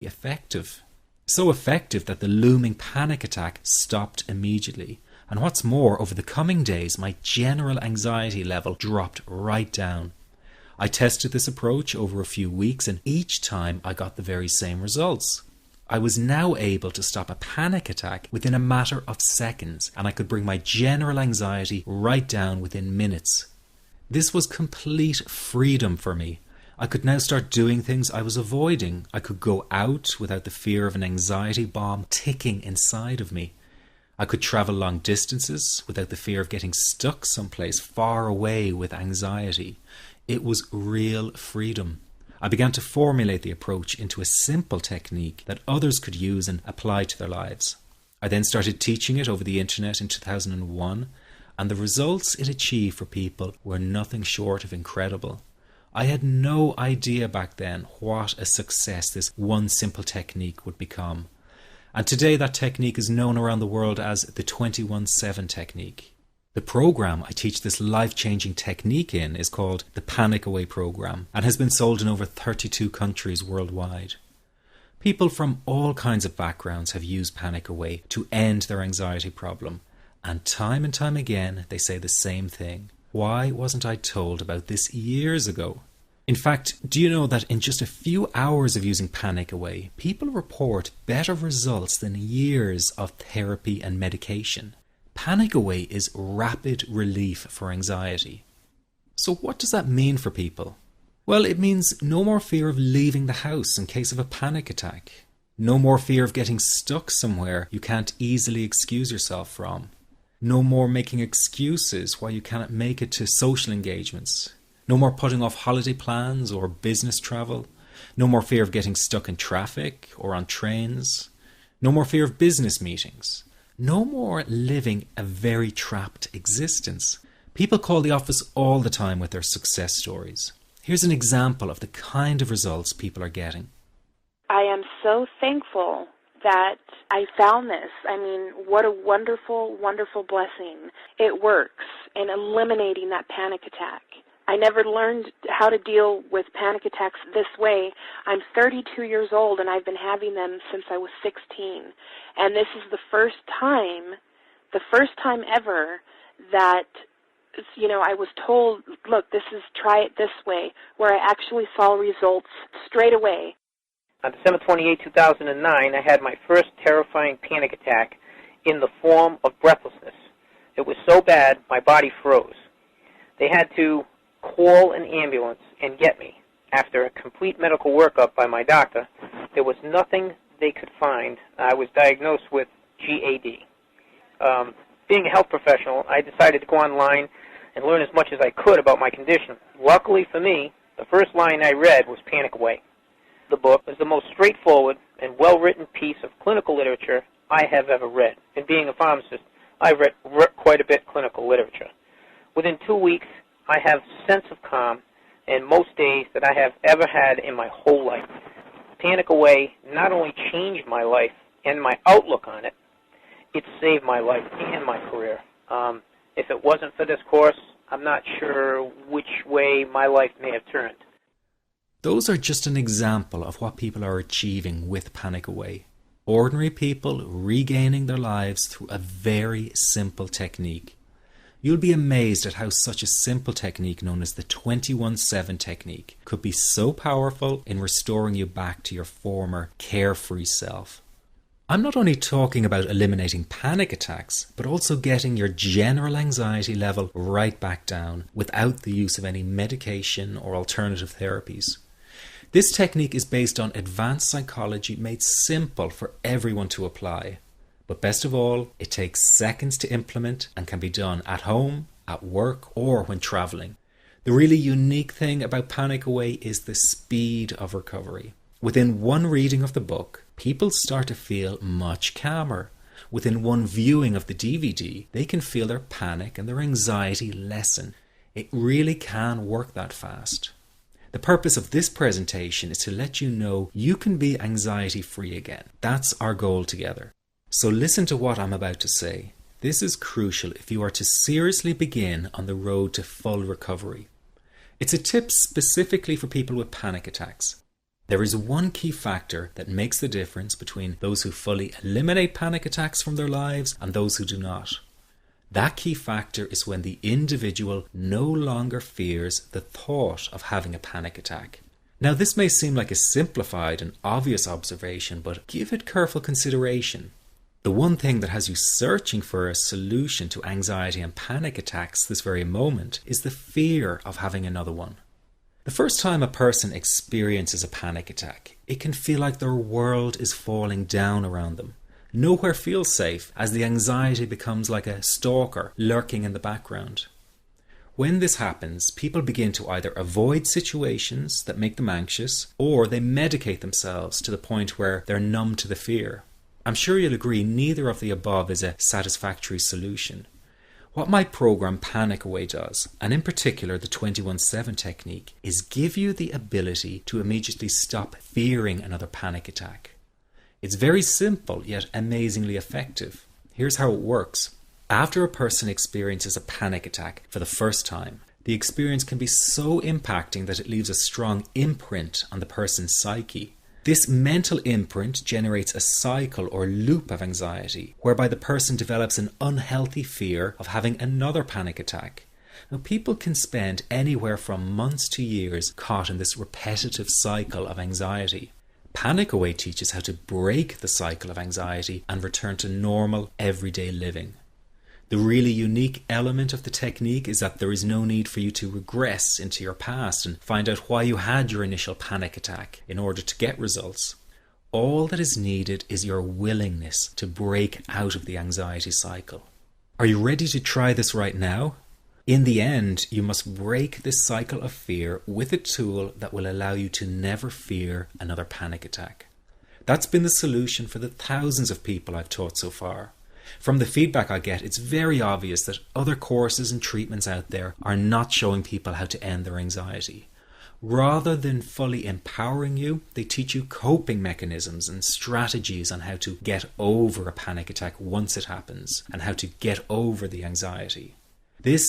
effective. So effective that the looming panic attack stopped immediately. And what's more, over the coming days, my general anxiety level dropped right down. I tested this approach over a few weeks, and each time I got the very same results. I was now able to stop a panic attack within a matter of seconds, and I could bring my general anxiety right down within minutes. This was complete freedom for me. I could now start doing things I was avoiding. I could go out without the fear of an anxiety bomb ticking inside of me. I could travel long distances without the fear of getting stuck someplace far away with anxiety. It was real freedom. I began to formulate the approach into a simple technique that others could use and apply to their lives. I then started teaching it over the internet in 2001, and the results it achieved for people were nothing short of incredible. I had no idea back then what a success this one simple technique would become. And today that technique is known around the world as the 21-7 technique. The program I teach this life-changing technique in is called the Panic Away program and has been sold in over 32 countries worldwide. People from all kinds of backgrounds have used Panic Away to end their anxiety problem, and time again they say the same thing. Why wasn't I told about this years ago? In fact, do you know that in just a few hours of using Panic Away, people report better results than years of therapy and medication? Panic Away is rapid relief for anxiety. So what does that mean for people? Well, it means no more fear of leaving the house in case of a panic attack. No more fear of getting stuck somewhere you can't easily excuse yourself from. No more making excuses why you cannot make it to social engagements. No more putting off holiday plans or business travel. No more fear of getting stuck in traffic or on trains. No more fear of business meetings. No more living a very trapped existence. People call the office all the time with their success stories. Here's an example of the kind of results people are getting. I am so thankful that I found this. I mean, what a wonderful, wonderful blessing. It works in eliminating that panic attack. I never learned how to deal with panic attacks this way. I'm 32 years old and I've been having them since I was 16. And this is the first time ever that, I was told, look, try it this way, where I actually saw results straight away. On December 28, 2009, I had my first terrifying panic attack in the form of breathlessness. It was so bad, my body froze. They had to call an ambulance and get me. After a complete medical workup by my doctor, there was nothing they could find. I was diagnosed with GAD. Being a health professional, I decided to go online and learn as much as I could about my condition. Luckily for me, the first line I read was Panic Away. The book is the most straightforward and well-written piece of clinical literature I have ever read. And being a pharmacist, I've read quite a bit of clinical literature. Within 2 weeks, I have a sense of calm in most days that I have ever had in my whole life. Panic Away not only changed my life and my outlook on it, it saved my life and my career. If it wasn't for this course, I'm not sure which way my life may have turned. Those are just an example of what people are achieving with Panic Away. Ordinary people regaining their lives through a very simple technique. You'll be amazed at how such a simple technique known as the 21-7 technique could be so powerful in restoring you back to your former carefree self. I'm not only talking about eliminating panic attacks, but also getting your general anxiety level right back down without the use of any medication or alternative therapies. This technique is based on advanced psychology made simple for everyone to apply. But best of all, it takes seconds to implement and can be done at home, at work, or when traveling. The really unique thing about Panic Away is the speed of recovery. Within one reading of the book, people start to feel much calmer. Within one viewing of the DVD, they can feel their panic and their anxiety lessen. It really can work that fast. The purpose of this presentation is to let you know you can be anxiety-free again. That's our goal together. So listen to what I'm about to say. This is crucial if you are to seriously begin on the road to full recovery. It's a tip specifically for people with panic attacks. There is one key factor that makes the difference between those who fully eliminate panic attacks from their lives and those who do not. That key factor is when the individual no longer fears the thought of having a panic attack. Now, this may seem like a simplified and obvious observation, but give it careful consideration. The one thing that has you searching for a solution to anxiety and panic attacks this very moment is the fear of having another one. The first time a person experiences a panic attack, it can feel like their world is falling down around them. Nowhere feels safe, as the anxiety becomes like a stalker lurking in the background. When this happens, people begin to either avoid situations that make them anxious, or they medicate themselves to the point where they're numb to the fear. I'm sure you'll agree neither of the above is a satisfactory solution. What my program Panic Away does, and in particular the 21-7 technique, is give you the ability to immediately stop fearing another panic attack. It's very simple, yet amazingly effective. Here's how it works. After a person experiences a panic attack for the first time, the experience can be so impacting that it leaves a strong imprint on the person's psyche. This mental imprint generates a cycle or loop of anxiety, whereby the person develops an unhealthy fear of having another panic attack. Now, people can spend anywhere from months to years caught in this repetitive cycle of anxiety. Panic Away teaches how to break the cycle of anxiety and return to normal, everyday living. The really unique element of the technique is that there is no need for you to regress into your past and find out why you had your initial panic attack in order to get results. All that is needed is your willingness to break out of the anxiety cycle. Are you ready to try this right now? In the end, you must break this cycle of fear with a tool that will allow you to never fear another panic attack. That's been the solution for the thousands of people I've taught so far. From the feedback I get, it's very obvious that other courses and treatments out there are not showing people how to end their anxiety. Rather than fully empowering you, they teach you coping mechanisms and strategies on how to get over a panic attack once it happens and how to get over the anxiety. This